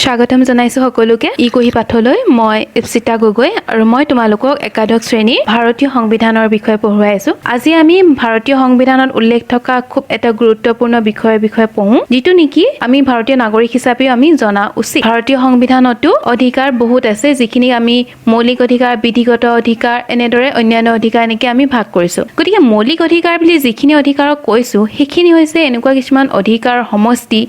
স্বাগতম জনাইছো সকলোকে ইকুহি পাঠলৈ মই ইপসিতা গগৈ আৰু মই তোমালোকক একাদশ শ্ৰেণীৰ ভাৰতীয় সংবিধানৰ বিষয়ে পঢ়ুৱাই আছো। আজি আমি ভাৰতীয় সংবিধানত উল্লেখ থকা খুব এটা গুৰুত্বপূৰ্ণ বিষয়ে পঢ়ো, যিটো নেকি আমি ভাৰতীয় নাগৰিক হিচাপে আমি জনা উচিত। ভাৰতীয় সংবিধানতো অধিকাৰ বহুত আছে, যিখিনি আমি মৌলিক অধিকাৰ, বিধিগত অধিকাৰ, এনেদৰে অন্যান্য অধিকাৰ এনেকৈ আমি ভাগ কৰিছো। গতিকে মৌলিক অধিকাৰ বুলি যিখিনি অধিকাৰক কৈছো, সেইখিনি হৈছে এনেকুৱা কিছুমান অধিকাৰৰ সমষ্টি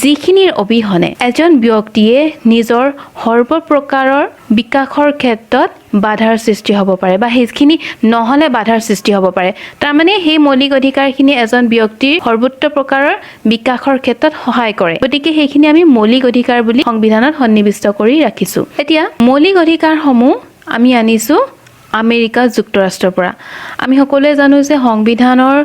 যিখিনিৰ অবিহনে এজন ব্যক্তিয়ে নিজৰ সৰ্বপ্ৰকাৰৰ বিকাশৰ ক্ষেত্ৰত বাধাৰ সৃষ্টি হ'ব পাৰে বা সেইখিনি নহলে বাধাৰ সৃষ্টি হ'ব পাৰে। তাৰমানে সেই মৌলিক অধিকাৰখিনি এজন ব্যক্তিৰ সৰ্বোচ্চ প্ৰকাৰৰ বিকাশৰ ক্ষেত্ৰত সহায় কৰে। গতিকে সেইখিনি আমি মৌলিক অধিকাৰ বুলি সংবিধানত সন্নিৱিষ্ট কৰি ৰাখিছো। এতিয়া মৌলিক অধিকাৰসমূহ আমি আনিছো আমেৰিকা যুক্তৰাষ্ট্ৰৰ পৰা। আমি সকলোৱে জানো যে সংবিধানৰ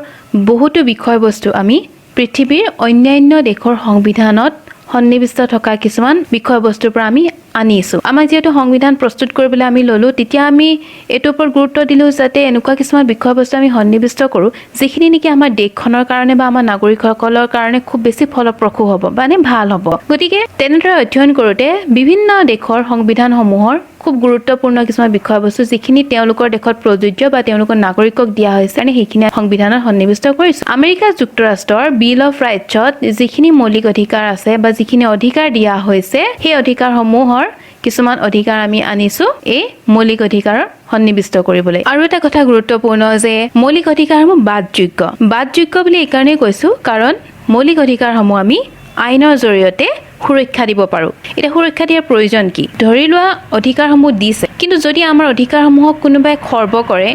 বহুতো বিষয়বস্তু আমি পৃথিৱীৰ অন্যান্য দেশৰ সংবিধানত সন্নিৱিষ্ট থকা কিছুমান বিষয়বস্তুৰ পৰা আমি আনিছো। আমাক যিহেতু সংবিধান প্ৰস্তুত কৰিবলৈ আমি ললো, তেতিয়া আমি এইটোৰ ওপৰত গুৰুত্ব দিলো যাতে এনেকুৱা কিছুমান বিষয়বস্তু আমি সন্নিৱিষ্ট কৰোঁ যিখিনি নেকি আমাৰ দেশখনৰ কাৰণে বা আমাৰ নাগৰিকসকলৰ কাৰণে খুব বেছি ফলপ্ৰসূ হ'ব, মানে ভাল হ'ব। গতিকে তেনেদৰে অধ্যয়ন কৰোঁতে বিভিন্ন দেশৰ সংবিধানসমূহৰ খুব গুৰুত্বপূৰ্ণ কিছুমান বিষয়বস্তু যিখিনি তেওঁলোকৰ দেশত প্ৰযোজ্য বা তেওঁলোকৰ নাগৰিকক দিয়া হৈছে, মানে সেইখিনি সংবিধানত সন্নিৱিষ্ট কৰিছো। আমেৰিকা যুক্তৰাষ্ট্ৰৰ বিল অফ ৰাইটছত যিখিনি মৌলিক অধিকাৰ আছে বা যিখিনি অধিকাৰ দিয়া হৈছে, সেই অধিকাৰসমূহৰ কিছুমান অধিকাৰ আমি আনিছো এই মৌলিক অধিকাৰৰ সন্নিৱিষ্ট কৰিবলৈ। আৰু এটা কথা গুৰুত্বপূৰ্ণ যে মৌলিক অধিকাৰসমূহ বাদযোগ্য বুলি এইকাৰণেই কৈছো কাৰণ মৌলিক অধিকাৰসমূহ আমি আইনৰ জৰিয়তে সুৰক্ষা দিব পাৰো। এতিয়া সুৰক্ষা দিয়াৰ প্ৰয়োজন কি? ধৰি লোৱা অধিকাৰসমূহ দিছে, কিন্তু যদি আমাৰ অধিকাৰসমূহক কোনোবাই খৰ্ব কৰে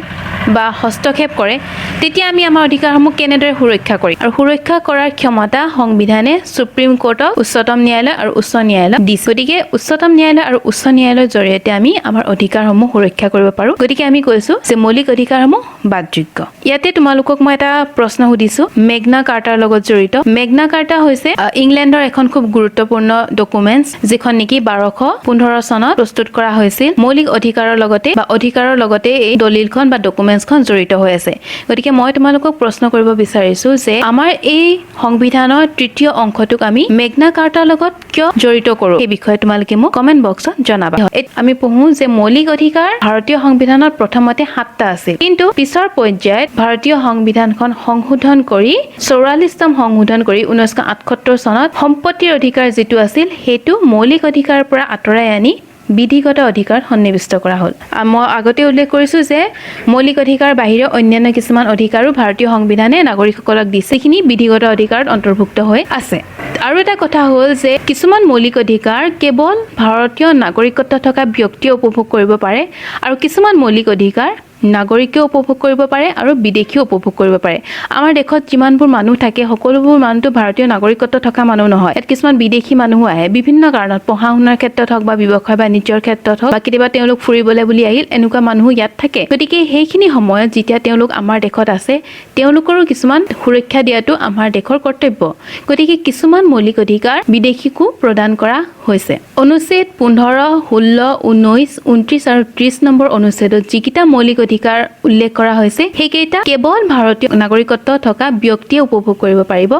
বা হস্তক্ষেপ কৰে, তেতিয়া আমি আমাৰ অধিকাৰসমূহ কেনেদৰে সুৰক্ষা কৰিম? আৰু সুৰক্ষা কৰাৰ ক্ষমতা সংবিধানে সুপ্ৰিম কোৰ্টক, উচ্চতম ন্যায়ালয় আৰু উচ্চ ন্যায়ালয়ক দিছে। গতিকে উচ্চতম ন্যায়ালয় আৰু উচ্চ ন্যায়ালয়ৰ জৰিয়তে আমি আমাৰ অধিকাৰসমূহ সুৰক্ষা কৰিব পাৰো। গতিকে আমি কৈছো যে মৌলিক অধিকাৰসমূহ বাদযোগ্য। ইয়াতে তোমালোকক মই এটা প্ৰশ্ন সুধিছো মেগনা কাৰ্টাৰ লগত জড়িত। মেগনা কাৰ্টা হৈছে ইংলেণ্ডৰ এখন খুব গুৰুত্বপূৰ্ণ ডকুমেন্টছ, যিখন নেকি 1215 চনত প্ৰস্তুত কৰা হৈছিল। মৌলিক অধিকাৰৰ লগতে এই দলিলখন বা ডকুমেন্টছখন জড়িত হৈ আছে। গতিকে মই তোমালোকক প্ৰশ্ন কৰিব বিচাৰিছো যে আমাৰ এই সংবিধানৰ তৃতীয় অংশটোক আমি মেগনা কাৰ্টাৰ লগত কিয় জড়িত কৰো, সেই বিষয়ে তোমালোকে মোক কমেন্ট বক্সত জনাবা। আমি পঢ়ো যে মৌলিক অধিকাৰ ভাৰতীয় সংবিধানত প্ৰথমতে 7টা আছিল, কিন্তু পিছৰ পৰ্যায়ত ভাৰতীয় সংবিধানখন সংশোধন কৰি 44তম সংশোধন কৰি 1978 চনত সম্পত্তিৰ অধিকাৰ যিটো আছিল সেইটো মৌলিক অধিকাৰৰ পৰা আঁতৰাই আনি বিধিগত অধিকাৰ সন্নিৱিষ্ট কৰা হ'ল। মই আগতে উল্লেখ কৰিছো যে মৌলিক অধিকাৰ বাহিৰে অন্যান্য কিছুমান অধিকাৰো ভাৰতীয় সংবিধানে নাগৰিকসকলক দিছে, যিখিনি বিধিগত অধিকাৰত অন্তৰ্ভুক্ত হৈ আছে। আৰু এটা কথা হ'ল যে কিছুমান মৌলিক অধিকাৰ কেৱল ভাৰতীয় নাগৰিকত্ব থকা ব্যক্তিয়ে উপভোগ কৰিব পাৰে, আৰু কিছুমান মৌলিক অধিকাৰ নাগৰিকেও উপভোগ কৰিব পাৰে আৰু বিদেশীও উপভোগ কৰিব পাৰে। আমাৰ দেশত যিমানবোৰ মানুহ থাকে, সকলোবোৰ মানুহটো ভাৰতীয় নাগৰিকত্ব থকা মানুহ নহয়। ইয়াত কিছুমান বিদেশী মানুহো আহে বিভিন্ন কাৰণত, পঢ়া শুনাৰ ক্ষেত্ৰত হওক বা ব্যৱসায় বাণিজ্যৰ ক্ষেত্ৰত হওক, বা কেতিয়াবা তেওঁলোক ফুৰিবলৈ বুলি আহিল, এনেকুৱা মানুহো ইয়াত থাকে। গতিকে সেইখিনি সময়ত যেতিয়া তেওঁলোক আমাৰ দেশত আছে, তেওঁলোকৰো কিছুমান সুৰক্ষা দিয়াটো আমাৰ দেশৰ কৰ্তব্য। গতিকে কিছুমান মৌলিক অধিকাৰ বিদেশীকো প্ৰদান কৰা হৈছে। অনুচ্ছেদ 15, 16, 19, 29 আৰু 30 নম্বৰ অনুচ্ছেদত যিকেইটা মৌলিক অধিকাৰ উল্লেখ কৰা হৈছে, সেইকেইটা কেৱল ভাৰতীয় নাগৰিকত্ব থকা ব্যক্তিয়ে উপভোগ কৰিব পাৰিব,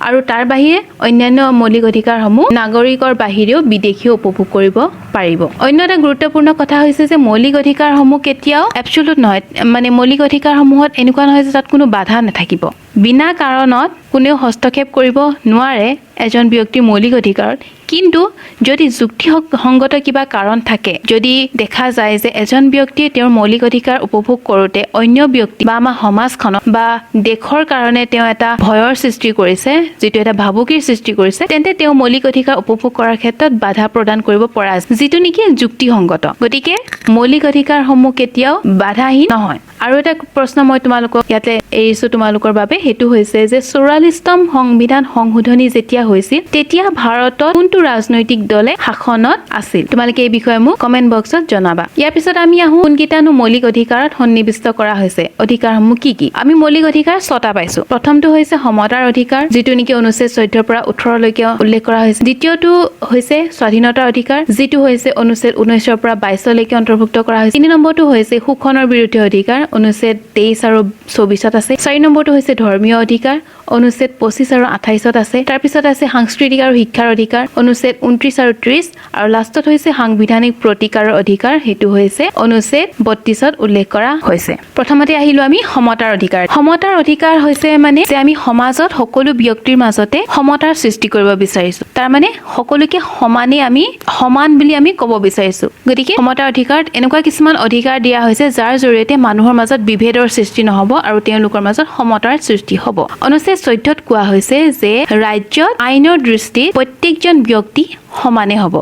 আৰু তাৰ বাহিৰে অন্যান্য মৌলিক অধিকাৰসমূহ নাগৰিকৰ বাহিৰেও বিদেশীও উপভোগ কৰিব পাৰিব। অন্য এটা গুৰুত্বপূৰ্ণ কথা হৈছে যে মৌলিক অধিকাৰসমূহ কেতিয়াও এবচলিউট নহয়, মানে মৌলিক অধিকাৰসমূহত এনেকুৱা নহয় যে তাত কোনো বাধা নাথাকিব। বিনা কাৰণত কোনেও হস্তক্ষেপ কৰিব নোৱাৰে এজন ব্যক্তিৰ মৌলিক অধিকাৰত, কিন্তু যদি যুক্তিসংগত কিবা কাৰণ থাকে, যদি দেখা যায় যে এজন ব্যক্তিয়ে তেওঁৰ মৌলিক অধিকাৰ উপভোগ কৰোঁতে অন্য ব্যক্তি বা আমাৰ সমাজখনক বা দেশৰ কাৰণে তেওঁ এটা ভয়ৰ সৃষ্টি কৰিছে, যিটো এটা ভাবুকিৰ সৃষ্টি কৰিছে, তেন্তে তেওঁ মৌলিক অধিকাৰ উপভোগ কৰাৰ ক্ষেত্ৰত বাধা প্ৰদান কৰিব পৰা যায়, যিটো নেকি যুক্তিসংগত। গতিকে মৌলিক অধিকাৰসমূহ কেতিয়াও বাধাহীন নহয়। আৰু এটা প্ৰশ্ন মই তোমালোকক ইয়াতে এৰিছো তোমালোকৰ বাবে, সেইটো হৈছে যে 44তম সংবিধান সংশোধনী যেতিয়া হৈছিল, তেতিয়া ভাৰতত কোনটো ৰাজনৈতিক দলে শাসনত আছিল? তোমালোকে এই বিষয়ে মোক কমেন্ট বক্সত জনাবা। ইয়াৰ পিছত আমি আহো কোনকেইটানো মৌলিক অধিকাৰত সন্নিৱিষ্ট কৰা হৈছে, অধিকাৰসমূহ কি কি? আমি মৌলিক অধিকাৰ 6টা পাইছো। প্ৰথমটো হৈছে সমতাৰ অধিকাৰ, যিটো নেকি অনুচ্ছেদ 14 পৰা 18 লৈকে উল্লেখ কৰা হৈছে। দ্বিতীয়টো হৈছে স্বাধীনতাৰ অধিকাৰ, যিটো হৈছে অনুচ্ছেদ 19 পৰা 22 লৈকে অন্তৰ্ভুক্ত কৰা হৈছে। 3 নম্বৰটো হৈছে শোষণৰ বিৰুদ্ধে অধিকাৰ, অনুচ্ছেদ 23 আৰু 24 আছে। 4 নম্বৰটো হৈছে ধৰ্মীয় অধিকাৰ, অনুচ্ছেদ 25 আৰু 28ত আছে। তাৰ পিছত আছে সাংস্কৃতিক আৰু শিক্ষাৰ অধিকাৰ অনুচ্ছেদ 29 আৰু 30 আৰু লাষ্টত হৈছে সাংবিধানিক প্ৰতিকাৰৰ অধিকাৰ হেতু হৈছে অনুচ্ছেদ 32ত উল্লেখ কৰা হৈছে। প্ৰথমতে আহিলো আমি সমতাৰ অধিকাৰ। সমতাৰ অধিকাৰ হৈছে মানে যে আমি সমাজত সকলো ব্যক্তিৰ মাজতে সমতাৰ সৃষ্টি কৰিব বিচাৰিছো। তাৰ মানে সকলোকে সমানে আমি সমান বুলি আমি ক'ব বিচাৰিছো। গতিকে সমতাৰ অধিকাৰত এনেকুৱা কিছুমান অধিকাৰ দিয়া হৈছে যাৰ জৰিয়তে মানুহৰ মাজত বিভেদৰ সৃষ্টি নহব আৰু তেওঁলোকৰ মাজত সমতাৰ সৃষ্টি হ'ব। অনুচ্ছেদ 14ত কোৱা হৈছে যে ৰাজ্যত আইনৰ দৃষ্টিত প্ৰত্যেকজন ব্যক্তি সমানে হ'ব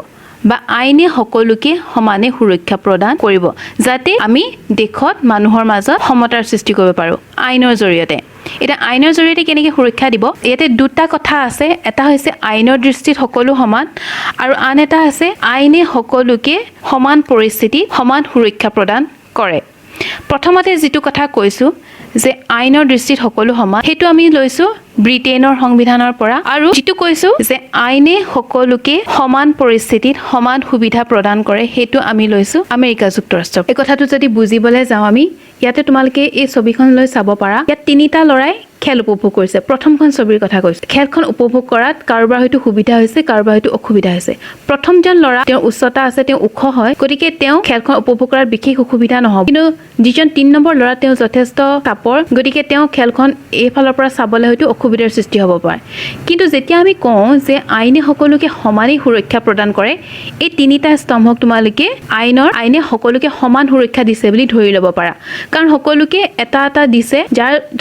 বা আইনে সকলোকে সমানে সুৰক্ষা প্ৰদান কৰিব, যাতে আমি দেশত মানুহৰ মাজত সমতাৰ সৃষ্টি কৰিব পাৰোঁ আইনৰ জৰিয়তে। এতিয়া আইনৰ জৰিয়তে কেনেকৈ সুৰক্ষা দিব, ইয়াতে দুটা কথা আছে। এটা হৈছে আইনৰ দৃষ্টিত সকলো সমান আৰু আন এটা আছে আইনে সকলোকে সমান পৰিস্থিতিত সমান সুৰক্ষা প্ৰদান কৰে। প্ৰথমতে যিটো কথা কৈছোঁ যে আইনৰ দৃষ্টিত সকলো সমান, সেইটো আমি লৈছোঁ ব্ৰিটেইনৰ সংবিধানৰ পৰা, আৰু যিটো কৈছোঁ যে আইনে সকলোকে সমান পৰিস্থিতিত সমান সুবিধা প্ৰদান কৰে, সেইটো আমি লৈছোঁ আমেৰিকা যুক্তৰাষ্ট্ৰ। এই কথাটো যদি বুজিবলৈ যাওঁ আমি, ইয়াতে তোমালোকে এই ছবিখনলৈ চাব পাৰা। ইয়াত তিনিটা ল'ৰাই খেল উপভোগ কৰিছে। প্ৰথমখন ছবিৰ কথা কৈছোঁ। খেলখন উপভোগ কৰাত কাৰোবাৰ হয়তো সুবিধা হৈছে, কাৰোবাৰ হয়তো অসুবিধা হৈছে। প্ৰথমজন ল'ৰা তেওঁৰ উচ্চতা আছে, তেওঁ ওখ হয়, গতিকে তেওঁ খেলখন উপভোগ কৰাত বিশেষ অসুবিধা নহ'ব। কিন্তু যিজন 3 নম্বৰ ল'ৰা তেওঁ যথেষ্ট চাপৰ, গতিকে তেওঁ খেলখন এইফালৰ পৰা চাবলৈ হয়তো অসুবিধাৰ সৃষ্টি হ'ব পাৰে। কিন্তু যেতিয়া আমি কওঁ যে আইনে সকলোকে সমানেই সুৰক্ষা প্ৰদান কৰে, এই তিনিটা স্তম্ভক তোমালোকে আইনে সকলোকে সমান সুৰক্ষা দিছে বুলি ধৰি ল'ব পাৰা। কাৰণ সকলোকে এটা এটা দিছে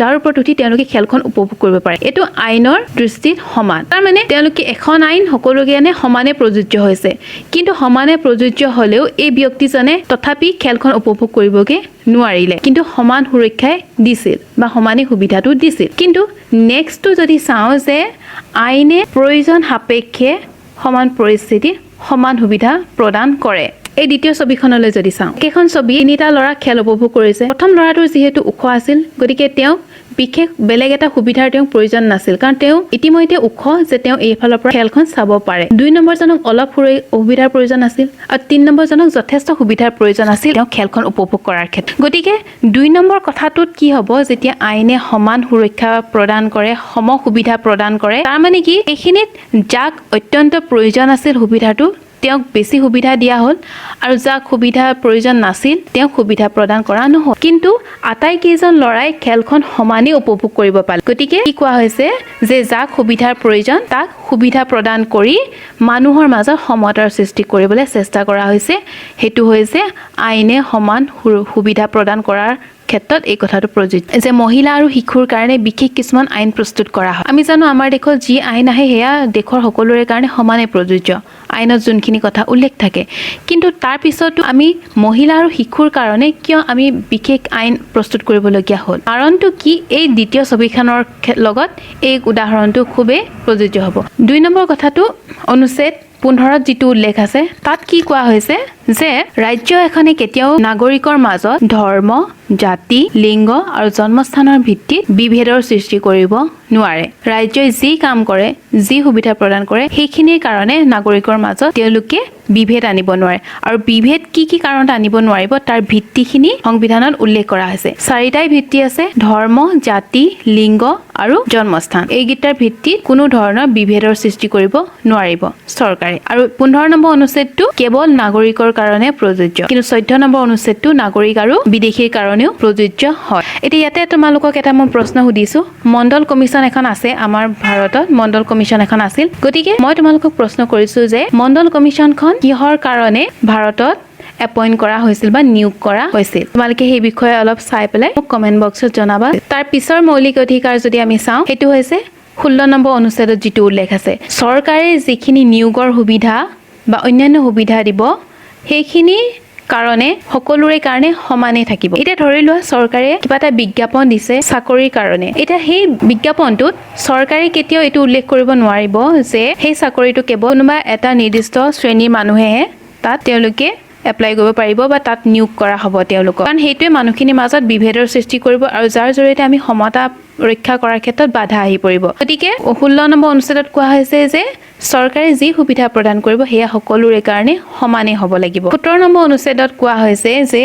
যাৰ ওপৰত উঠি তেওঁলোকে খেলখন উপভোগ কৰিব পাৰে। এইটো আইনৰ দৃষ্টিত সমান। তাৰ মানে তেওঁলোকে এখন আইন সকলোকে সমানে প্ৰযোজ্য হৈছে, কিন্তু সমানে প্ৰযোজ্য হ'লেও এই ব্যক্তিজনে তথাপি খেলখন উপভোগ কৰিবগে নোৱাৰিলে, কিন্তু সমান সুৰক্ষাই দিছিল বা সমানে সুবিধাটো দিছিল। কিন্তু নেক্সটটো যদি চাওঁ যে আইনে প্ৰয়োজন সাপেক্ষে সমান পৰিস্থিতিত সমান সুবিধা প্ৰদান কৰে। এই দ্বিতীয় ছবিখনলৈ যদি চাওঁ, কেইখন ছবি তিনিটা ল'ৰা খেল উপভোগ কৰিছে। প্ৰথম ল'ৰাটোৰ যিহেতু ওখ আছিল, গতিকে তেওঁ বিশেষ বেলেগ এটা সুবিধাৰ তেওঁক প্ৰয়োজন নাছিল, কাৰণ তেওঁ ইতিমধ্যে ওখ যে তেওঁ এইফালৰ পৰা খেলখন চাব পাৰে। 2 নম্বৰজনক অলপ সুবিধাৰ প্ৰয়োজন আছিল আৰু 3 নম্বৰজনক যথেষ্ট সুবিধাৰ প্ৰয়োজন আছিল তেওঁ খেলখন উপভোগ কৰাৰ ক্ষেত্ৰত। গতিকে 2 নম্বৰ কথাটোত কি হ'ব, যেতিয়া আইনে সমান সুৰক্ষা প্ৰদান কৰে, সম সুবিধা প্ৰদান কৰে, তাৰ মানে কি এইখিনিত যাক অত্যন্ত প্ৰয়োজন আছিল সুবিধাটো তেওঁক বেছি সুবিধা দিয়া হ'ল, আৰু যাক সুবিধাৰ প্ৰয়োজন নাছিল তেওঁক সুবিধা প্ৰদান কৰা নহ'ল। কিন্তু আটাইকেইজন ল'ৰাই খেলখন সমানেই উপভোগ কৰিব পালে। গতিকে কি কোৱা হৈছে যে যাক সুবিধাৰ প্ৰয়োজন তাক সুবিধা প্ৰদান কৰি মানুহৰ মাজত সমতাৰ সৃষ্টি কৰিবলৈ চেষ্টা কৰা হৈছে। সেইটো হৈছে আইনে সমান সুবিধা প্ৰদান কৰাৰ ক্ষেত্ৰত এই কথাটো প্ৰযোজ্য যে মহিলা আৰু শিশুৰ কাৰণে বিশেষ কিছুমান আইন প্ৰস্তুত কৰা হয়। আমি জানো আমাৰ দেশত যি আইন আহে সেয়া দেশৰ সকলোৰে কাৰণে সমানে প্ৰযোজ্য, আইনত যোনখিনি কথা উল্লেখ থাকে। কিন্তু তাৰ পিছতো আমি মহিলা আৰু শিশুৰ কাৰণে কিয় আমি বিশেষ আইন প্ৰস্তুত কৰিবলগীয়া হ'ল? কাৰণটো কি, এই দ্বিতীয় ছবিখনৰ লগত এই উদাহৰণটো খুবেই প্ৰযোজ্য হ'ব। 2 নম্বৰ কথাটো অনুচ্ছেদ 15ত যিটো উল্লেখ আছে তাত কি কোৱা হৈছে যে ৰাজ্য এখনে কেতিয়াও নাগৰিকৰ মাজত ধৰ্ম, জাতি, লিংগ আৰু জন্মস্থানৰ ভিত্তিত বিভেদৰ সৃষ্টি কৰিব নোৱাৰে। ৰাজ্যই যি কাম কৰে, যি সুবিধা প্ৰদান কৰে, সেইখিনিৰ কাৰণে নাগৰিকৰ মাজত তেওঁলোকে বিভেদ আনিব নোৱাৰে। আৰু বিভেদ কি কি কাৰণত আনিব নোৱাৰিব তাৰ ভিত্তিখিনি সংবিধানত উল্লেখ কৰা হৈছে। 4টাই ভিত্তি আছে: ধৰ্ম, জাতি, লিংগ আৰু জন্মস্থান। এইকেইটাৰ ভিত্তিত কোনো ধৰণৰ বিভেদৰ সৃষ্টি কৰিব নোৱাৰিব চৰকাৰে। আৰু 15 নম্বৰ অনুচ্ছেদটো কেৱল নাগৰিকৰ কাৰণে প্ৰযোজ্য, কিন্তু 14 নম্বৰ অনুচ্ছেদটো নাগৰিক আৰু বিদেশীৰ কাৰণেও প্ৰযোজ্য হয়। এতিয়া ইয়াতে তোমালোকক এটা মই প্ৰশ্ন সুধিছোঁ। মণ্ডল কমিশ্যন এখন আছে আমাৰ ভাৰতত, মণ্ডল কমিশ্যন এখন আছিল। গতিকে মই তোমালোকক প্ৰশ্ন কৰিছোঁ যে মণ্ডল কমিশ্যনখন কিহৰ কাৰণে ভাৰতত এপইণ্ট কৰা হৈছিল বা নিয়োগ কৰা হৈছিল? তোমালোকে সেই বিষয়ে অলপ চাই পেলাই মোক কমেণ্ট বক্সত জনাবা। তাৰ পিছৰ মৌলিক অধিকাৰ যদি আমি চাওঁ, সেইটো হৈছে 16 নম্বৰ অনুচ্ছেদত যিটো উল্লেখ আছে, চৰকাৰে যিখিনি নিয়োগৰ সুবিধা বা অন্যান্য সুবিধা দিব সেইখিনি কাৰণে সকলোৰে কাৰণে সমানে থাকিব। এতিয়া ধৰি লোৱা চৰকাৰে কিবা এটা বিজ্ঞাপন দিছে চাকৰিৰ কাৰণে। এতিয়া সেই বিজ্ঞাপনটোত চৰকাৰে কেতিয়াও এইটো উল্লেখ কৰিব নোৱাৰিব যে সেই চাকৰিটো কেৱল কোনোবা এটা নিৰ্দিষ্ট শ্ৰেণীৰ মানুহেহে তাত তেওঁলোকে এপ্লাই কৰিব পাৰিব বা তাত নিয়োগ কৰা হ'ব তেওঁলোকক, কাৰণ সেইটোৱে মানুহখিনিৰ মাজত বিভেদৰ সৃষ্টি কৰিব আৰু যাৰ জৰিয়তে আমি সমতা ৰক্ষা কৰাৰ ক্ষেত্ৰত বাধা আহি পৰিব। গতিকে 16 নম্বৰ অনুচ্ছেদত কোৱা হৈছে যে চৰকাৰে যি সুবিধা প্ৰদান কৰিব সেয়া সকলোৰে কাৰণে সমানে হ'ব লাগিব 17 নম্বৰ অনুচ্ছেদত কোৱা হৈছে যে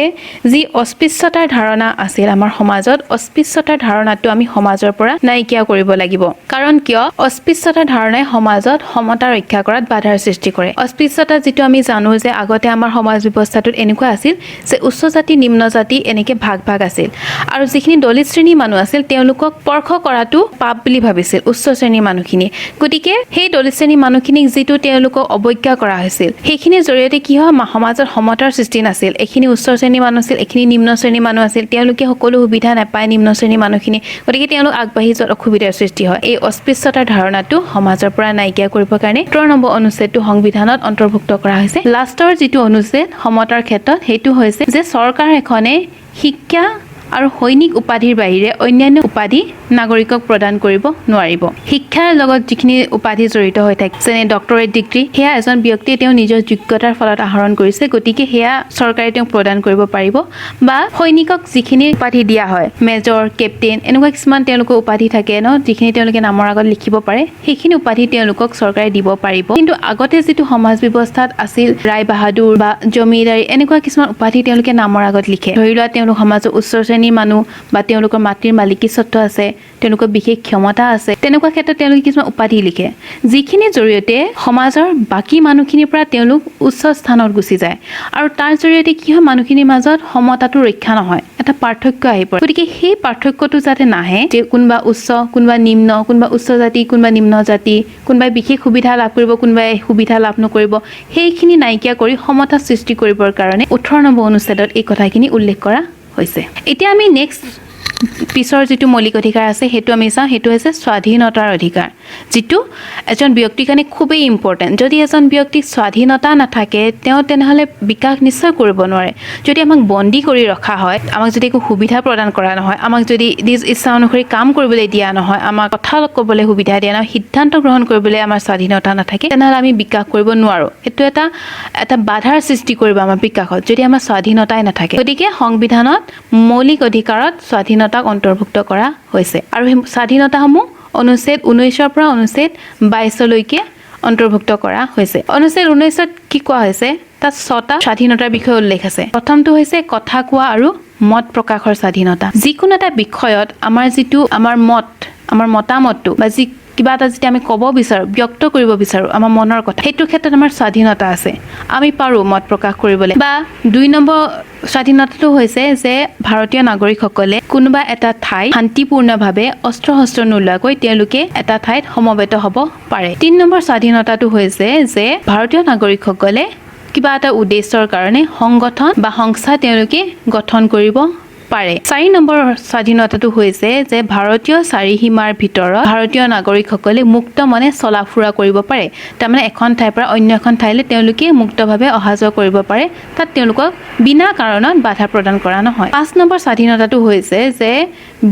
যি অস্পৃশ্যতাৰ ধাৰণা আছিল আমাৰ সমাজত অস্পৃশ্যতাৰ ধাৰণাটো আমি সমাজৰ পৰা নাইকিয়া কৰিব লাগিব কাৰণ কিয় অস্পৃশ্যতাৰ ধাৰণাই সমাজত সমতা ৰক্ষা কৰাত বাধাৰ সৃষ্টি কৰে অস্পৃশ্যতা যেটো আমি জানো যে আগতে আমাৰ সমাজ ব্যৱস্থাটোত এনেকুৱা আছিল যে উচ্চ জাতি নিম্ন জাতি এনেকে ভাগ আছিল আৰু যিখিনি দলিত শ্ৰেণীৰ মানুহ আছিল তেওঁলোকক পৰখ কৰাটো পাপ বুলি ভাবিছিল উচ্চ শ্ৰেণীৰ মানুহখিনি গতিকে সেই দলিত শ্ৰেণীৰ মানুহখিনিক যেটো তেওঁলোকক অৱজ্ঞা কৰা হৈছিল সেইখিনিৰ জৰিয়তে কি হয় সমাজত সমতাৰ সৃষ্টি নাছিল এখিনি উচ্চ শ্ৰেণীৰ মানুহ আছিল এখিনি নিম্ন শ্ৰেণীৰ মানুহ আছিল তেওঁলোকে সকলো সুবিধা নাপায় নিম্ন শ্ৰেণীৰ মানুহখিনি গতিকে তেওঁলোক আগবাঢ়ি যোৱাত অসুবিধাৰ সৃষ্টি হয় এই অস্পৃশ্যতাৰ ধাৰণাটো সমাজৰ পৰা নাইকিয়া কৰিবৰ কাৰণে 17 নম্বৰ অনুচ্ছেদটো সংবিধানত অন্তৰ্ভুক্ত কৰা হৈছে লাষ্টৰ যেটো অনুচ্ছেদ সমতাৰ ক্ষেত্ৰত হেতু হৈছে যে চৰকাৰ এখনে শিক্ষা আৰু সৈনিক উপাধিৰ বাহিৰে অন্যান্য উপাধি নাগৰিকক প্ৰদান কৰিব নোৱাৰিব শিক্ষাৰ লগত যিখিনি উপাধি জড়িত হৈ থাকে যেনে ডক্টৰেট ডিগ্ৰী হেয়া এজন ব্যক্তিয়ে তেওঁ নিজৰ যোগ্যতাৰ ফলত আহৰণ কৰিছে গতিকে হেয়া চৰকাৰে তেওঁ প্ৰদান কৰিব পাৰিব বা সৈনিকক যিখিনি উপাধি দিয়া হয় মেজৰ কেপ্টেইন এনেকুৱা কিছুমান তেওঁলোকৰ উপাধি থাকে ন যিখিনি তেওঁলোকে নামৰ আগত লিখিব পাৰে সেইখিনি উপাধি তেওঁলোকক চৰকাৰে দিব পাৰিব কিন্তু আগতে যেটো সমাজ ব্যৱস্থাত আছিল ৰায় বাহাদুৰ বা জমিদাৰী এনেকুৱা কিছুমান উপাধি তেওঁলোকে নামৰ আগত লিখে ধৰি লোৱা তেওঁলোক সমাজৰ উচ্চ শ্ৰেণীৰ মানুহ বা তেওঁলোকৰ মাটিৰ মালিকী স্বত্ব আছে তেওঁলোকৰ বিশেষ ক্ষমতা আছে তেনেকুৱা ক্ষেত্ৰত তেওঁলোকে কিছুমান উপাধি লিখে যিখিনি জৰিয়তে সমাজৰ বাকি মানুহখিনিৰ পৰা তেওঁলোক উচ্চ স্থানত গুচি যায় আৰু তাৰ জৰিয়তে কি হয় মানুহখিনিৰ মাজত সমতাটো ৰক্ষা নহয় এটা পাৰ্থক্য আহি পৰে গতিকে সেই পাৰ্থক্যটো যাতে নাহে যে কোনবা উচ্চ কোনবা নিম্ন কোনবা উচ্চ জাতি কোনবা নিম্ন জাতি কোনবাই বিশেষ সুবিধা লাভ কৰিব কোনবাই সুবিধা লাভ নকৰিব সেইখিনি নাইকিয়া কৰি সমতা সৃষ্টি কৰিবৰ কাৰণে 18 নম্বৰ অনুচ্ছেদত এই কথাখিনি উল্লেখ কৰা হৈছে এতিয়া আমি নেক্সট পিছৰ যেটো মৌলিক অধিকাৰ আছে হেতু আমি চাওঁ হেতু হৈছে স্বাধীনতাৰ অধিকাৰ যেটো এজন ব্যক্তিৰ কাৰণে খুবেই ইম্পৰ্টেন্ট যদি এজন ব্যক্তিৰ স্বাধীনতা নাথাকে তেওঁ তেনেহলে বিকাশ নিশ্চয় কৰিব নোৱাৰে যদি আমাক বন্দী কৰি ৰখা হয় আমাক যদি একো সুবিধা প্ৰদান কৰা নহয় আমাক যদি নিজ ইচ্ছা অনুসৰি কাম কৰিবলৈ দিয়া নহয় আমাক কথা ক'বলৈ সুবিধা দিয়া নহয় সিদ্ধান্ত গ্ৰহণ কৰিবলৈ আমাৰ স্বাধীনতা নাথাকে তেনেহলে আমি বিকাশ কৰিব নোৱাৰো এটো এটা বাধাৰ সৃষ্টি কৰিব আমাৰ বিকাশত যদি আমাৰ স্বাধীনতাই নাথাকে গতিকে সংবিধানত মৌলিক অধিকাৰত স্বাধীনতাক অন্তৰ্ভুক্ত কৰা হৈছে আৰু স্বাধীনতাসমূহ অনুচ্ছেদ 19 পৰা অনুচ্ছেদ 22 লৈকে অন্তৰ্ভুক্ত কৰা হৈছে অনুচ্ছেদ 19ত কি কোৱা হৈছে তাত 6টা স্বাধীনতাৰ বিষয়ে উল্লেখ আছে প্ৰথমটো হৈছে কথা কোৱা আৰু মত প্ৰকাশৰ স্বাধীনতা যিকোনো এটা বিষয়ত আমাৰ যেটো আমাৰ মতামতটো বা যি কিবা এটা যেতিয়া আমি ক'ব বিচাৰো ব্যক্ত কৰিব বিচাৰো আমাৰ মনৰ কথা হেতু ক্ষেত্ৰত আমাৰ স্বাধীনতা আছে আমি পাৰো মত প্ৰকাশ কৰিবলৈ বা 2 নম্বৰ স্বাধীনতাটো হৈছে যে ভাৰতীয় নাগৰিকসকলে কোনোবা এটা ঠাই শান্তিপূৰ্ণভাৱে অস্ত্ৰ-শস্ত্ৰ নোলোৱাকৈ তেওঁলোকে এটা ঠাইত সমবেত হ'ব পাৰে 3 নম্বৰ স্বাধীনতাটো হৈছে যে ভাৰতীয় নাগৰিকসকলে কিবা এটা উদ্দেশ্যৰ কাৰণে সংগঠন বা সংস্থা তেওঁলোকে গঠন কৰিব পাৰে 4 নম্বৰ স্বাধীনতাটো হৈছে যে ভাৰতীয় চাৰিসীমাৰ ভিতৰত ভাৰতীয় নাগৰিকসকলে মুক্ত মনে চলাফুৰা কৰিব পাৰে তাৰমানে এখন ঠাইৰ পৰা অন্য এখন ঠাইলৈ তেওঁলোকে মুক্তভাৱে অহা-যোৱা কৰিব পাৰে তাত তেওঁলোকক বিনা কাৰণত বাধা প্ৰদান কৰা নহয় 5 নম্বৰ স্বাধীনতাটো হৈছে যে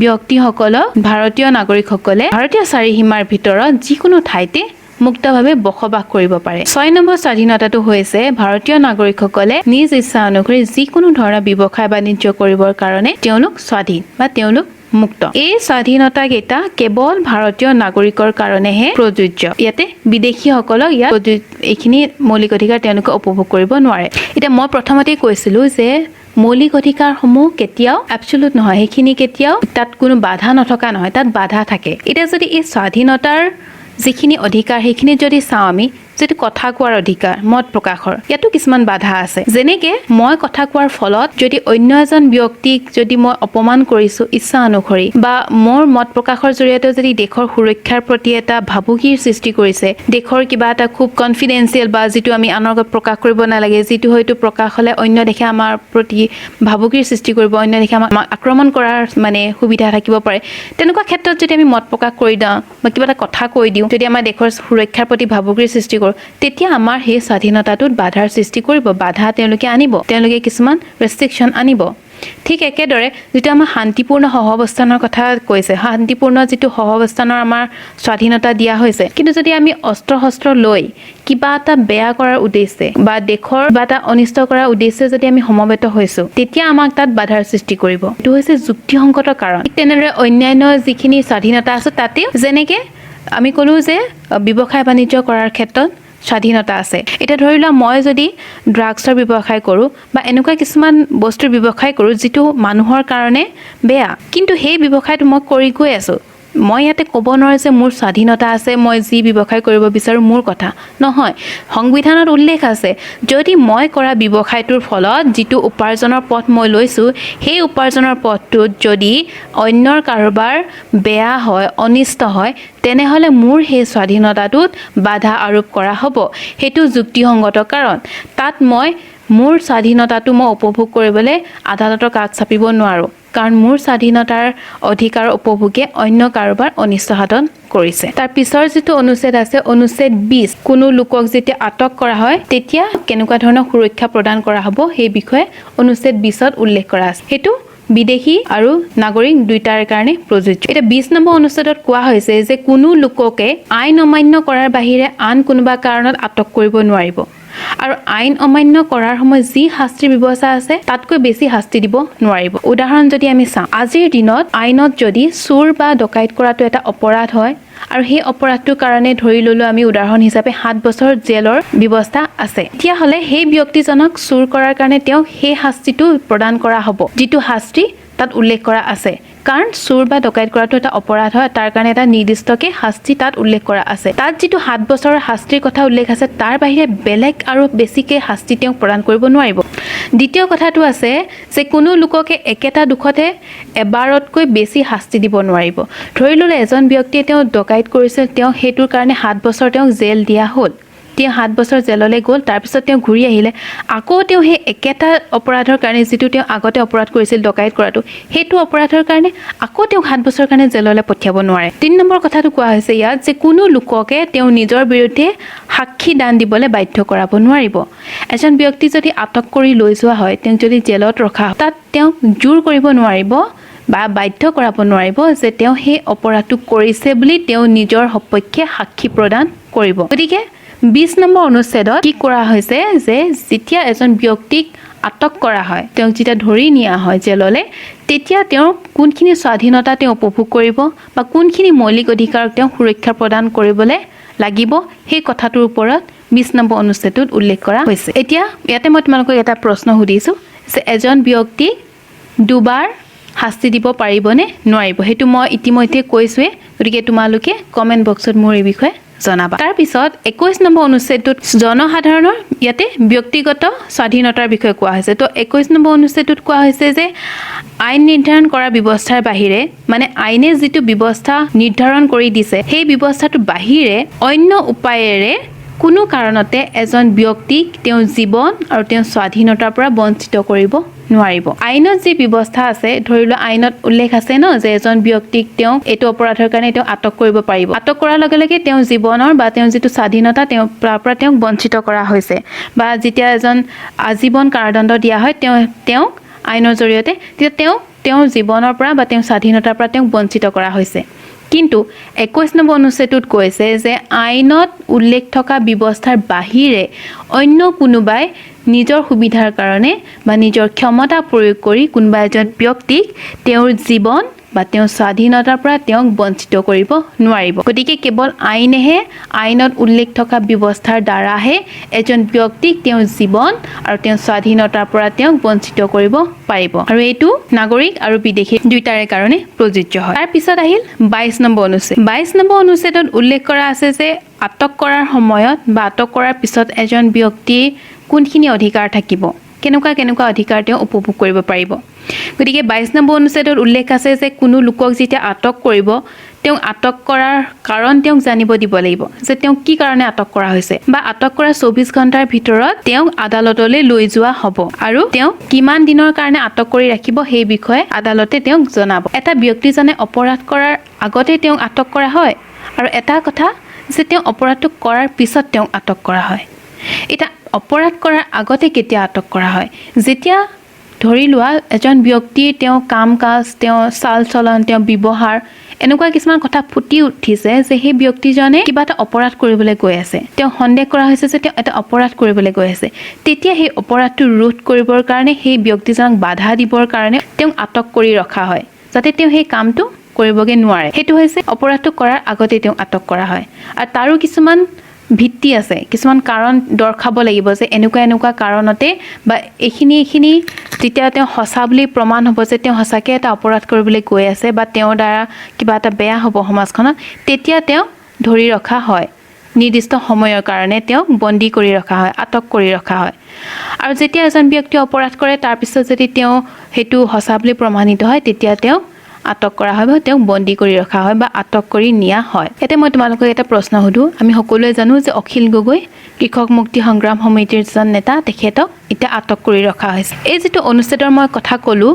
ব্যক্তিসকলক ভাৰতীয় নাগৰিকসকলে ভাৰতীয় চাৰিসীমাৰ ভিতৰত যিকোনো ঠাইতে মুক্তভাৱে বসবাস কৰিব পাৰে 6 নম্বৰ স্বাধীনতাটো হৈছে ভাৰতীয় নাগৰিকসকলে নিজ ইচ্ছা অনুসৰি যিকোনো ধৰণৰ ব্যৱসায় বাণিজ্য কৰিবৰ কাৰণে তেওঁলোক স্বাধীন বা তেওঁলোক মুক্ত এই স্বাধীনতা কেইটা কেৱল ভাৰতীয় নাগৰিকৰ কাৰণেহে প্ৰযোজ্য ইয়াতে বিদেশীসকলক এইখিনি মৌলিক অধিকাৰ তেওঁলোকে উপভোগ কৰিব নোৱাৰে এতিয়া মই প্ৰথমতে কৈছিলো যে মৌলিক অধিকাৰসমূহ কেতিয়াও এবছলুট নহয় সেইখিনি কেতিয়াও তাত কোনো বাধা নথকা নহয় তাত বাধা থাকে এটা যদি এই স্বাধীনতাৰ যিখিনি অধিকাৰ সেইখিনি যদি চাও আমি যেটো কথা কোৱাৰ অধিকাৰ মত প্ৰকাশৰ ইয়াতো কিছুমান বাধা আছে যেনেকে মই কথা কোৱাৰ ফলত যদি অন্য এজন ব্যক্তিক যদি মই অপমান কৰিছো ইচ্ছা অনুসৰি বা মোৰ মত প্ৰকাশৰ জৰিয়তে যদি দেশৰ সুৰক্ষাৰ প্ৰতি এটা ভাবুকিৰ সৃষ্টি কৰিছে দেশৰ কিবা এটা খুব কনফিডেন্সিয়েল বা যেটো আমি আনৰ আগত প্ৰকাশ কৰিব নালাগে যেটো হয়তো প্ৰকাশ হলে অন্য দেশে আমাৰ প্ৰতি ভাবুকিৰ সৃষ্টি কৰিব অন্য দেশে আমাক আক্ৰমণ কৰাৰ মানে সুবিধা থাকিব পাৰে তেনেকুৱা ক্ষেত্ৰত যদি আমি মত প্ৰকাশ কৰি দাও বা কিবা এটা কথা কৈ দিও যদি আমাৰ দেশৰ সুৰক্ষাৰ প্ৰতি ভাবুকিৰ সৃষ্টি তেতিয়া আমাৰ সেই স্বাধীনতাটোত বাধাৰ সৃষ্টি কৰিব বাধা তেওঁলোকে আনিব তেওঁলোকে কিছুমান ৰেষ্ট্ৰিকশন আনিব ঠিক একেদৰে যেটা আমাৰ শান্তিপূৰ্ণ সহাৱস্থানৰ কথা কৈছে শান্তিপূৰ্ণ যেটো সহাৱস্থানৰ আমাৰ স্বাধীনতা দিয়া হৈছে কিন্তু যদি আমি অস্ত্ৰ-শস্ত্ৰ লৈ কিবা এটা বেয়া কৰাৰ উদ্দেশ্যে বা দেশৰ বা এটা অনিষ্ট কৰাৰ উদ্দেশ্যে যদি আমি সমবেত হৈছো তেতিয়া আমাক তাত বাধাৰ সৃষ্টি কৰিব এটো হৈছে যুক্তিসংগত কাৰণ তেনেদৰে অন্যান্য যিখিনি স্বাধীনতা আছে তাতে যেনেকে আমি ক'লো যে ব্যৱসায় বাণিজ্য কৰাৰ ক্ষেত্ৰত স্বাধীনতা আছে। এতিয়া ধৰি লোৱা মই যদি ড্ৰাগছৰ ব্যৱসায় কৰোঁ বা এনেকুৱা কিছুমান বস্তুৰ ব্যৱসায় কৰোঁ যিটো মানুহৰ কাৰণে বেয়া, কিন্তু সেই ব্যৱসায়টো মই কৰি গৈ আছোঁ, মই ইয়াতে ক'ব নোৱাৰোঁ যে মোৰ স্বাধীনতা আছে, মই যি ব্যৱসায় কৰিব বিচাৰোঁ মোৰ কথা নহয়। সংবিধানত উল্লেখ আছে যদি মই কৰা ব্যৱসায়টোৰ ফলত যিটো উপাৰ্জনৰ পথ মই লৈছোঁ, সেই উপাৰ্জনৰ পথটোত যদি অন্যৰ কাৰোবাৰ বেয়া হয়, অনিষ্ট হয়, তেনেহ'লে মোৰ সেই স্বাধীনতাটোত বাধা আৰোপ কৰা হ'ব। সেইটো যুক্তিসংগত, কাৰণ তাত মই মোৰ স্বাধীনতাটো মই উপভোগ কৰিবলৈ আদালতৰ কাষ চাপিব নোৱাৰোঁ, কাৰণ মোৰ স্বাধীনতাৰ অধিকাৰ উপভোগে অন্য কাৰোবাৰ অনিষ্ট সাধন কৰিছে। তাৰ পিছৰ যিটো অনুচ্ছেদ আছে, অনুচ্ছেদ 20, কোনো লোকক যেতিয়া আটক কৰা হয় তেতিয়া কেনেকুৱা ধৰণৰ সুৰক্ষা প্ৰদান কৰা হ'ব সেই বিষয়ে অনুচ্ছেদ 20ত উল্লেখ কৰা আছে। সেইটো বিদেশী আৰু নাগৰিক দুয়োটাৰ কাৰণে প্ৰযোজ্য। এতিয়া 20 নম্বৰ অনুচ্ছেদত কোৱা হৈছে যে কোনো লোককে আইন অমান্য কৰাৰ বাহিৰে আন কোনোবা কাৰণত আটক কৰিব নোৱাৰিব, আৰু আইন অমান্য কৰাৰ সময়ত যি শাস্তিৰ ব্যৱস্থা আছে তাতকৈ বেছি শাস্তি দিব নোৱাৰিব। উদাহৰণ যদি আমি চাওঁ, আজিৰ দিনত আইনত যদি চুৰ বা ডকাইত কৰাটো এটা অপৰাধ হয় আৰু সেই অপৰাধটোৰ কাৰণে ধৰি ল'লো আমি উদাহৰণ হিচাপে 7 বছৰ জেলৰ ব্যৱস্থা আছে, তেতিয়াহ'লে সেই ব্যক্তিজনক চুৰ কৰাৰ কাৰণে তেওঁক সেই শাস্তিটো প্ৰদান কৰা হ'ব যিটো শাস্তি তাত উল্লেখ কৰা আছে। কাৰণ চুৰ বা ডকাইত কৰাটো এটা অপৰাধ হয়, তাৰ কাৰণে এটা নিৰ্দিষ্টকে শাস্তি তাত উল্লেখ কৰা আছে। তাত যিটো 7 বছৰৰ শাস্তিৰ কথা উল্লেখ আছে তাৰ বাহিৰে বেলেগ আৰু বেছিকে শাস্তি তেওঁক প্ৰদান কৰিব নোৱাৰিব। দ্বিতীয় কথাটো আছে যে কোনো লোককে একেটা দোষতে এবাৰতকৈ বেছি শাস্তি দিব নোৱাৰিব। ধৰি ল'লে এজন ব্যক্তিয়ে তেওঁ ডকাইত কৰিছিল, তেওঁ সেইটোৰ কাৰণে 7 বছৰ তেওঁক জেল দিয়া হ'ল, তেওঁ 7 বছৰ জেললৈ গ'ল, তাৰপিছত তেওঁ ঘূৰি আহিলে, আকৌ তেওঁ সেই একেটা অপৰাধৰ কাৰণে যিটো তেওঁ আগতে অপৰাধ কৰিছিল ডকাইত কৰাটো, সেইটো অপৰাধৰ কাৰণে আকৌ তেওঁক 7 বছৰৰ কাৰণে জেললৈ পঠিয়াব নোৱাৰে। 3 নম্বৰ কথাটো কোৱা হৈছে ইয়াত যে কোনো লোককে তেওঁ নিজৰ বিৰুদ্ধে সাক্ষী দান দিবলৈ বাধ্য কৰাব নোৱাৰিব। এজন ব্যক্তি যদি আটক কৰি লৈ যোৱা হয়, তেওঁক যদি জেলত ৰখা হয়, তাত তেওঁক জোৰ কৰিব নোৱাৰিব বা বাধ্য কৰাব নোৱাৰিব যে তেওঁ সেই অপৰাধটো কৰিছে বুলি তেওঁ নিজৰ সপক্ষে সাক্ষী প্ৰদান কৰিব। গতিকে 20 নম্বৰ অনুচ্ছেদত কি কৰা হৈছে যে যেতিয়া এজন ব্যক্তিক আটক কৰা হয়, তেওঁক যেতিয়া ধৰি নিয়া হয় জেললৈ, তেতিয়া তেওঁৰ কোনখিনি স্বাধীনতা তেওঁ উপভোগ কৰিব বা কোনখিনি মৌলিক অধিকাৰক তেওঁ সুৰক্ষা প্ৰদান কৰিবলৈ লাগিব সেই কথাটোৰ ওপৰত 20 নম্বৰ অনুচ্ছেদত উল্লেখ কৰা হৈছে। এতিয়া ইয়াতে মই তোমালোকক এটা প্ৰশ্ন সুধিছোঁ যে এজন ব্যক্তিক দুবাৰ শাস্তি দিব পাৰিবনে নোৱাৰিব? সেইটো মই ইতিমধ্যে কৈছোঁৱে, গতিকে তোমালোকে কমেণ্ট বক্সত মোৰ এই বিষয়ে জনাবা। তাৰপিছত 21 নম্বৰ অনুচ্ছেদটোত জনসাধাৰণৰ ইয়াতে ব্যক্তিগত স্বাধীনতাৰ বিষয়ে কোৱা হৈছে। তো 21 নম্বৰ অনুচ্ছেদটোত কোৱা হৈছে যে আইন নিৰ্ধাৰণ কৰা ব্যৱস্থাৰ বাহিৰে, মানে আইনে যিটো ব্যৱস্থা নিৰ্ধাৰণ কৰি দিছে সেই ব্যৱস্থাটোৰ বাহিৰে অন্য উপায়েৰে কোনো কাৰণতে এজন ব্যক্তিক তেওঁৰ জীৱন আৰু তেওঁৰ স্বাধীনতাৰ পৰা বঞ্চিত কৰিব নোৱাৰিব। আইনত যি ব্যৱস্থা আছে, ধৰি লোৱা আইনত উল্লেখ আছে ন যে এজন ব্যক্তিক তেওঁ এইটো অপৰাধৰ কাৰণে তেওঁ আটক কৰিব পাৰিব। আটক কৰাৰ লগে লগে তেওঁৰ জীৱনৰ বা তেওঁৰ যিটো স্বাধীনতা তেওঁৰ পৰা তেওঁক বঞ্চিত কৰা হৈছে, বা যেতিয়া এজন আজীৱন কাৰাদণ্ড দিয়া হয় তেওঁক আইনৰ জৰিয়তে, তেতিয়া তেওঁৰ জীৱনৰ পৰা বা তেওঁৰ স্বাধীনতাৰ পৰা তেওঁক বঞ্চিত কৰা হৈছে। কিন্তু 21 নম্বৰ অনুচ্ছেদটোত কৈছে যে আইনত উল্লেখ থকা ব্যৱস্থাৰ বাহিৰে অন্য কোনোবাই নিজৰ সুবিধাৰ কাৰণে বা নিজৰ ক্ষমতা প্ৰয়োগ কৰি কোনোবা এজন ব্যক্তিক তেওঁৰ জীৱন বা তেওঁৰ স্বাধীনতাৰ পৰা তেওঁক বঞ্চিত কৰিব নোৱাৰিব। গতিকে কেৱল আইনেহে, আইনত উল্লেখ থকা ব্যৱস্থাৰ দ্বাৰাহে এজন ব্যক্তিক তেওঁৰ জীৱন আৰু তেওঁৰ স্বাধীনতাৰ পৰা তেওঁক বঞ্চিত কৰিব পাৰিব, আৰু এইটো নাগৰিক আৰু বিদেশী দুয়োটাৰে কাৰণে প্ৰযোজ্য হয়। তাৰপিছত আহিল 22 নম্বৰ অনুচ্ছেদ। 22 নম্বৰ অনুচ্ছেদত উল্লেখ কৰা আছে যে আটক কৰাৰ সময়ত বা আটক কৰাৰ পিছত এজন ব্যক্তিৰ কোনখিনি অধিকাৰ থাকিব, কেনেকুৱা অধিকাৰ তেওঁ উপভোগ কৰিব পাৰিব। গতিকে 22 নম্বৰ অনুচ্ছেদত উল্লেখ আছে যে কোনো লোকক যেতিয়া আটক কৰিব, তেওঁক আটক কৰাৰ কাৰণ তেওঁক জানিব দিব লাগিব যে তেওঁক কি কাৰণে আটক কৰা হৈছে, বা আটক কৰা 24 ঘণ্টাৰ ভিতৰত তেওঁক আদালতলৈ লৈ যোৱা হ'ব, আৰু তেওঁক কিমান দিনৰ কাৰণে আটক কৰি ৰাখিব সেই বিষয়ে আদালতে তেওঁক জনাব। এটা ব্যক্তিজনে অপৰাধ কৰাৰ আগতে তেওঁক আটক কৰা হয়, আৰু এটা কথা যে তেওঁ অপৰাধটো কৰাৰ পিছত তেওঁক আটক কৰা হয়। এতিয়া অপৰাধ কৰাৰ আগতে কেতিয়া আটক কৰা হয়? যেতিয়া ধৰি লোৱা এজন ব্যক্তিৰ তেওঁ কাম কাজ, তেওঁ চাল চলন, তেওঁ ব্যৱহাৰ, এনেকুৱা কিছুমান কথা ফুটি উঠিছে যে সেই ব্যক্তিজনে কিবা এটা অপৰাধ কৰিবলৈ গৈ আছে, তেওঁ সন্দেহ কৰা হৈছে যে তেওঁ এটা অপৰাধ কৰিবলৈ গৈ আছে, তেতিয়া সেই অপৰাধটো ৰোধ কৰিবৰ কাৰণে, সেই ব্যক্তিজনক বাধা দিবৰ কাৰণে তেওঁক আটক কৰি ৰখা হয়, যাতে তেওঁ সেই কামটো কৰিবগে নোৱাৰে হেতু হৈছে অপৰাধটো কৰাৰ আগতে তেওঁ আটক কৰা হয় আৰু তাৰো কিছুমান ভিত্তি আছে কিছুমান কাৰণ দৰ্শাব লাগিব যে এনেকুৱা কাৰণতে বা এইখিনি যেতিয়া তেওঁ হসা বুলি প্ৰমাণ হ'ব যে তেওঁ হসাকে এটা অপৰাধ কৰিবলৈ গৈ আছে বা তেওঁৰ দ্বাৰা কিবা এটা বেয়া হ'ব সমাজখনত তেতিয়া তেওঁ ধৰি ৰখা হয় নিৰ্দিষ্ট সময়ৰ কাৰণে তেওঁ বন্দী কৰি ৰখা হয় আটক কৰি ৰখা হয় আৰু যেতিয়া এজন ব্যক্তি অপৰাধ কৰে তাৰ পিছত যদি তেওঁ হেতু হসা বুলি প্ৰমাণিত হয় তেতিয়া তেওঁ আটক কৰা হয় বা তেওঁ বন্দী কৰি ৰখা হয় বা আটক কৰি নিয়া হয় এতে মই তোমালোকক এটা প্ৰশ্ন সুধো আমি সকলোৱে জানো যে অখিল গগৈ কৃষক মুক্তি সংগ্ৰাম সমিতিৰ জন নেতা তেখেতক এতিয়া আটক কৰি ৰখা হৈছে এই যেটো অনুচ্ছেদৰ মই কথা ক'লো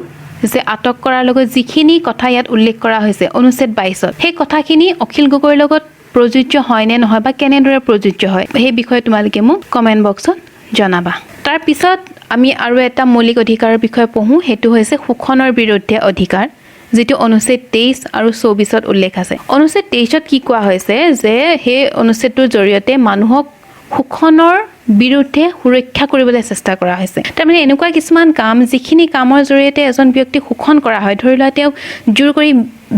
যে আটক কৰাৰ লগত যিখিনি কথা ইয়াত উল্লেখ কৰা হৈছে অনুচ্ছেদ 22ত সেই কথাখিনি অখিল গগৈৰ লগত প্ৰযোজ্য হয় নে নহয় বা কেনেদৰে প্ৰযোজ্য হয় সেই বিষয়ে তোমালোকে মোক কমেন্ট বক্সত জনাবা তাৰ পিছত আমি আৰু এটা মৌলিক অধিকাৰৰ বিষয়ে পঢ়ো হেতু হৈছে শোষণৰ বিৰুদ্ধে অধিকাৰ যেটো অনুচ্ছেদ 23 আৰু 24ত উল্লেখ আছে অনুচ্ছেদ 23ত কি কোৱা হৈছে যে হে অনুচ্ছেদটোৰ জৰিয়তে মানুহক শোষণৰ বিৰুদ্ধে সুৰক্ষা কৰিবলৈ চেষ্টা কৰা হৈছে তাৰমানে এনেকুৱা কিছুমান কাম যিখিনি কামৰ জৰিয়তে এজন ব্যক্তি শোষণ কৰা হয় ধৰি লোৱা তেওঁ জোৰ কৰি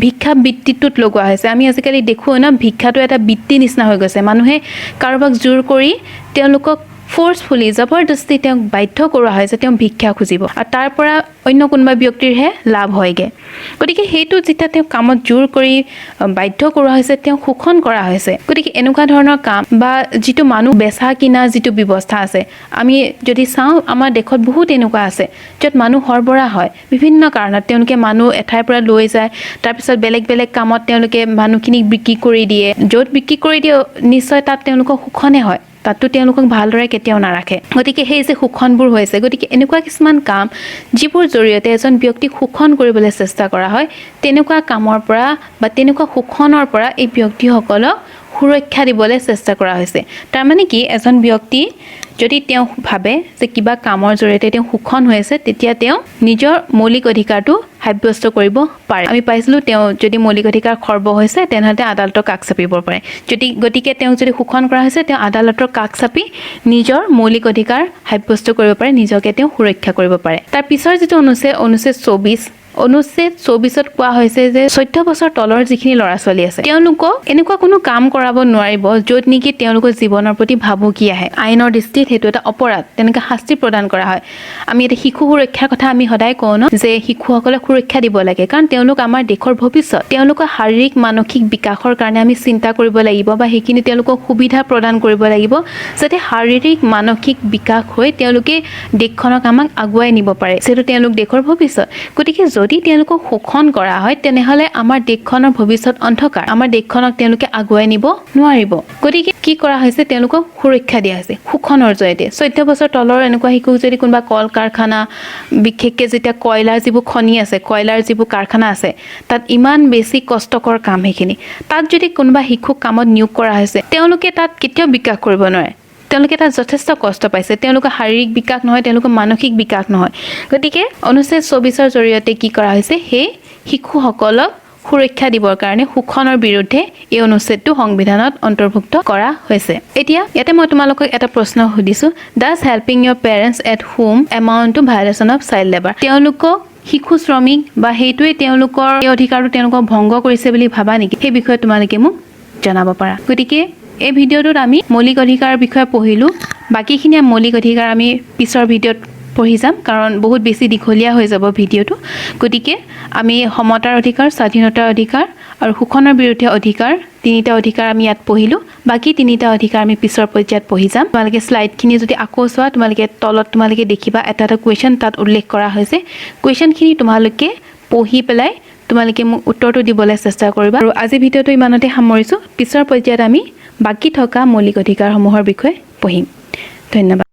ভিক্ষা বৃত্তিটোত লগোৱা হৈছে আমি আজিকালি দেখো না ভিক্ষাটো এটা বৃত্তি নিচিনা হৈ গৈছে মানুহে কাৰোবাক জোৰ কৰি তেওঁলোকক ফোৰ্সফুলি জবৰদস্তি তেওঁক বাধ্য কৰা হয় যে তেওঁ ভিক্ষা খুজিব আৰু তাৰ পৰা অন্য কোনোবা ব্যক্তিৰহে লাভ হয়গে গতিকে হেতু যেতিয়া তেওঁ কামত জোৰ কৰি বাধ্য কৰা হৈছে তেওঁ শোষণ কৰা হৈছে গতিকে এনেকুৱা ধৰণৰ কাম বা যেটো মানুহ বেচা কিনা যেটো ব্যৱস্থা আছে আমি যদি চাও আমাৰ দেশত বহুত এনেকুৱা আছে যত মানুহ হৰবৰা হয় বিভিন্ন কাৰণত তেওঁলোকে মানুহ এঠাইৰ পৰা লৈ যায় তাৰ পিছত বেলেগ কামত তেওঁলোকে মানুহখিনিক বিক্ৰী কৰি দিয়ে য'ত বিক্ৰী কৰি দিয়ে নিশ্চয় তাত তেওঁলোকক শোষণে হয় তাতো তেওঁলোকক ভালদৰে কেতিয়াও নাৰাখে গতিকে সেই যে শোষণবোৰ হৈছে গতিকে এনেকুৱা কিছুমান কাম যিবোৰ জৰিয়তে এজন ব্যক্তিক শোষণ কৰিবলৈ চেষ্টা কৰা হয় তেনেকুৱা কামৰ পৰা বা তেনেকুৱা শোষণৰ পৰা এই ব্যক্তিসকলক সুৰক্ষা দিবলৈ চেষ্টা কৰা হৈছে তাৰ মানে কি এজন ব্যক্তি যদি তেওঁ ভাবে যে কিবা কামৰ জৰিয়তে তেওঁ শোষণ হৈছে তেতিয়া তেওঁ নিজৰ মৌলিক অধিকাৰটো সাব্যস্ত কৰিব পাৰে আমি পাইছিলো তেওঁ যদি মৌলিক অধিকাৰ খৰ্ব হৈছে তেনহতে আদালতৰ কাষ চাপিব পাৰে গতিকে তেওঁ যদি শোষণ কৰা হৈছে তেওঁ আদালতৰ কাষ চাপি নিজৰ মৌলিক অধিকাৰ সাব্যস্ত কৰিব পাৰে নিজকে তেওঁ সুৰক্ষা কৰিব পাৰে তাৰ পিছৰ যেটো অনুচ্ছেদ 24ত কোৱা হৈছে যে 14 বছৰ তলৰ যিখিনি ল'ৰা ছোৱালী আছে তেওঁলোকক এনেকুৱা কোনো কাম কৰাব নোৱাৰিব য'ত নেকি তেওঁলোকৰ জীৱনৰ প্ৰতি ভাবুকি আহে আইনৰ দৃষ্টিত হেতু এটা অপৰাধ তেনেকা শাস্তি প্ৰদান কৰা হয় আমি এটা শিশু সুৰক্ষাৰ কথা আমি সদায় কওঁ ন যে শিশুসকলক সুৰক্ষা দিব লাগে কাৰণ তেওঁলোক আমাৰ দেশৰ ভৱিষ্যত তেওঁলোকৰ শাৰীৰিক মানসিক বিকাশৰ কাৰণে আমি চিন্তা কৰিব লাগিব বা হেখিনি তেওঁলোকক সুবিধা প্ৰদান কৰিব লাগিব যাতে শাৰীৰিক মানসিক বিকাশ হৈ তেওঁলোকে দেশখনক আমাক আগুৱাই নিব পাৰে যেটো তেওঁলোক দেশৰ ভৱিষ্যত গতিকে যদি তেওঁলোকক শোষণ কৰা হয় তেনেহলে আমাৰ দেশখনৰ ভৱিষ্যত অন্ধকাৰ আমাৰ দেশখনক তেওঁলোকে আগুৱাই নিব নোৱাৰিব গতিকে কি কৰা হৈছে তেওঁলোকক সুৰক্ষা দিয়া হৈছে শোষণৰ জৰিয়তে 14 বছৰ তলৰ এনেকুৱা শিশুক যদি কোনোবা কল কাৰখানা বিশেষকে যেতিয়া কয়লাৰ যিবোৰ খনি আছে কয়লাৰ যিবোৰ কাৰখানা আছে তাত ইমান বেছি কষ্টকৰ কাম হেখিনি তাত যদি কোনোবা শিশুক কামত নিয়োগ কৰা হৈছে তেওঁলোকে তাত কেতিয়াও বিকাশ কৰিব নোৱাৰে তেওঁলোকে তাত যথেষ্ট কষ্ট পাইছে তেওঁলোকৰ শাৰীৰিক বিকাশ নহয় তেওঁলোকৰ মানসিক বিকাশ নহয় গতিকে অনুচ্ছেদ 24ৰ জৰিয়তে কি কৰা হৈছে সেই শিশুসকলক সুৰক্ষা দিবৰ কাৰণে শোষণৰ বিৰুদ্ধে এই অনুচ্ছেদটো সংবিধানত অন্তৰ্ভুক্ত কৰা হৈছে এতিয়া ইয়াতে মই তোমালোকক এটা প্ৰশ্ন সুধিছো does helping your parents at home amount to violation of child labour তেওঁলোকক শিশু শ্ৰমিক বা হেতুৱে তেওঁলোকৰ এই অধিকাৰটো তেওঁলোকক ভংগ কৰিছে বুলি ভাবা নেকি সেই বিষয়ে তোমালোকে মোক জনাব পাৰা গতিকে এই ভিডিঅ'টোত আমি মৌলিক অধিকাৰৰ বিষয়ে পঢ়িলো বাকিখিনি মৌলিক অধিকাৰ আমি পিছৰ ভিডিঅ'ত পঢ়ি যাম কাৰণ বহুত বেছি দীঘলীয়া হৈ যাব ভিডিঅ'টো গতিকে আমি সমতাৰ অধিকাৰ স্বাধীনতাৰ অধিকাৰ আৰু শোষণৰ বিৰুদ্ধে অধিকাৰ তিনিটা অধিকাৰ আমি ইয়াত পঢ়িলো বাকি তিনিটা অধিকাৰ আমি পিছৰ পৰ্যায়ত পঢ়ি যাম তোমালোকে স্লাইডখিনি যদি আকৌ চোৱা তোমালোকে তলত তোমালোকে দেখিবা এটা কোৱেশ্চন তাত উল্লেখ কৰা হৈছে কোৱেশ্চনখিনি তোমালোকে পঢ়ি পেলাই তোমালোকে মোক উত্তৰটো দিবলৈ চেষ্টা কৰিবা আৰু আজি ভিডিঅ'টো ইমানতে সামৰিছো পিছৰ পৰ্যায়ত আমি বাকি থকা মৌলিক অধিকাৰসমূহৰ বিষয়ে পঢ়িম ধন্যবাদ